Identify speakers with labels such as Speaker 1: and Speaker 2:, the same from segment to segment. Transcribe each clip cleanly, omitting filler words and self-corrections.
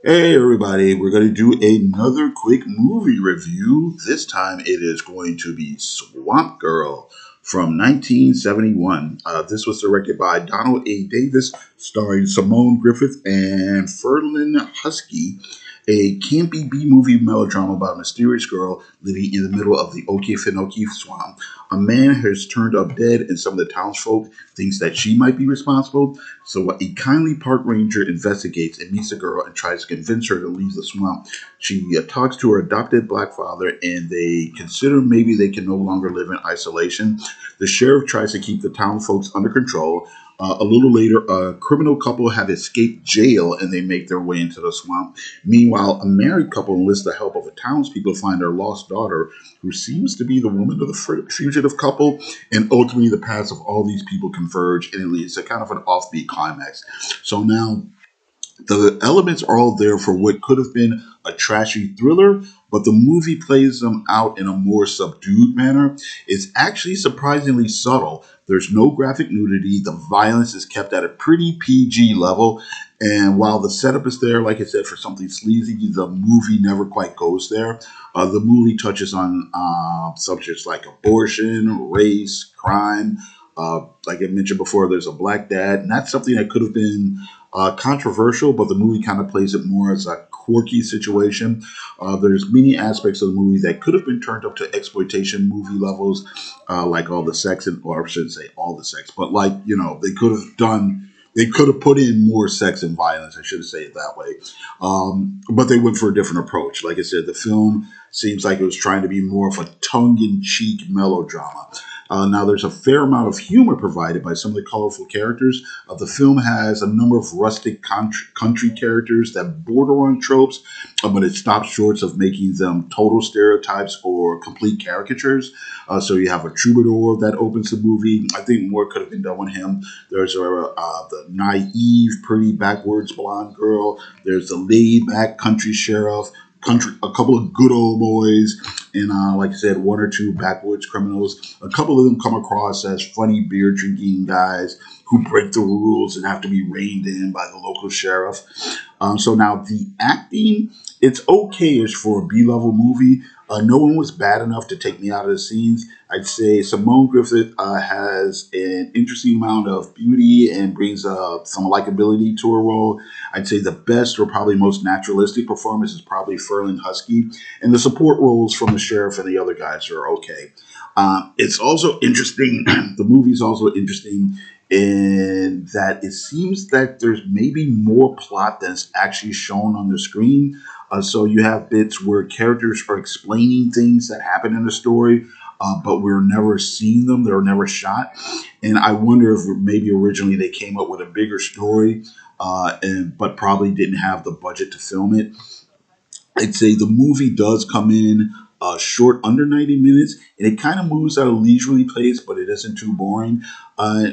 Speaker 1: Hey everybody, we're going to do another quick movie review. This time it is going to be Swamp Girl from 1971. This was directed by Donald A. Davis, starring Simone Griffith and Ferlin Husky, a campy B-movie melodrama about a mysterious girl living in the middle of the Okefenokee swamp. A man has turned up dead, and some of the townsfolk thinks that she might be responsible. So a kindly park ranger investigates and meets the girl and tries to convince her to leave the swamp. She talks to her adopted black father, and they consider maybe they can no longer live in isolation. The sheriff tries to keep the town folks under control. A little later, a criminal couple have escaped jail and they make their way into the swamp. Meanwhile, a married couple enlists the help of the townspeople to find their lost daughter, who seems to be the woman of the fugitive couple. And ultimately, the paths of all these people converge, and it leads to kind of an offbeat climax. So now the elements are all there for what could have been a trashy thriller, but the movie plays them out in a more subdued manner. It's actually surprisingly subtle. There's no graphic nudity. The violence is kept at a pretty PG level. And while the setup is there, like I said, for something sleazy, the movie never quite goes there. The movie touches on subjects like abortion, race, crime. Like I mentioned before, there's a black dad, and that's something that could have been controversial, but the movie kind of plays it more as a quirky situation. There's many aspects of the movie that could have been turned up to exploitation movie levels, like all the sex, or I shouldn't say all the sex, but like, they could have put in more sex and violence. I should say it that way. But they went for a different approach. Like I said, the film seems like it was trying to be more of a tongue in cheek melodrama. Now, there's a fair amount of humor provided by some of the colorful characters. The film has a number of rustic country characters that border on tropes, but it stops short of making them total stereotypes or complete caricatures. So you have a troubadour that opens the movie. I think more could have been done with him. There's the naive, pretty, backwards blonde girl. There's the laid-back country sheriff. A couple of good old boys, and like I said, one or two backwoods criminals. A couple of them come across as funny beer drinking guys who break the rules and have to be reined in by the local sheriff. So now the acting, it's okay-ish for a B-level movie. No one was bad enough to take me out of the scenes. I'd say Simone Griffith has an interesting amount of beauty and brings some likability to her role. I'd say the best or probably most naturalistic performance is probably Ferlin Husky, and the support roles from the sheriff and the other guys are okay. It's also interesting. The movie's also interesting in that it seems that there's maybe more plot than's actually shown on the screen. So you have bits where characters are explaining things that happen in the story, but we're never seeing them. They're never shot. And I wonder if maybe originally they came up with a bigger story, but probably didn't have the budget to film it. I'd say the movie does come in short, under 90 minutes, and it kind of moves at a leisurely pace, but it isn't too boring,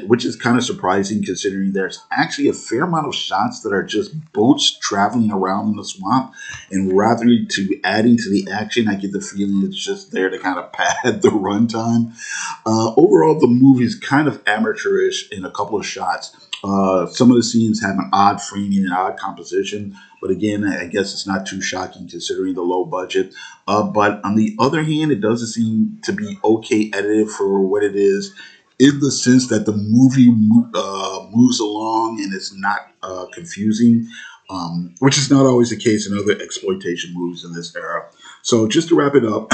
Speaker 1: which is kind of surprising considering there's actually a fair amount of shots that are just boats traveling around in the swamp. And rather to adding to the action, I get the feeling it's just there to kind of pad the runtime. Overall, the movie is kind of amateurish in a couple of shots. Some of the scenes have an odd framing and odd composition, but again, I guess it's not too shocking considering the low budget. But on the other hand, it doesn't seem to be okay edited for what it is, in the sense that the movie moves along and it's not confusing, which is not always the case in other exploitation movies in this era. So just to wrap it up,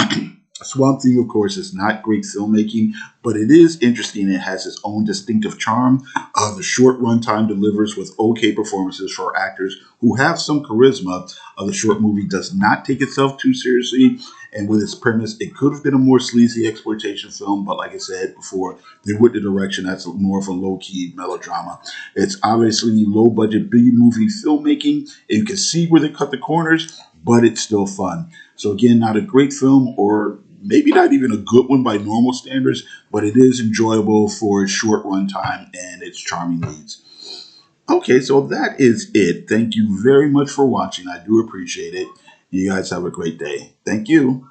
Speaker 1: Swamp Thing, of course, is not great filmmaking, but it is interesting. It has its own distinctive charm. The short runtime delivers with okay performances for actors who have some charisma. The short movie does not take itself too seriously, and with its premise, it could have been a more sleazy exploitation film, but like I said before, they went the direction that's more of a low-key melodrama. It's obviously low-budget B-movie filmmaking, and you can see where they cut the corners, but it's still fun. So again, not a great film, or maybe not even a good one by normal standards, but it is enjoyable for its short runtime and its charming leads. Okay, so that is it. Thank you very much for watching. I do appreciate it. You guys have a great day. Thank you.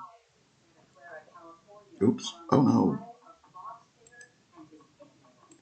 Speaker 1: Oops. Oh no.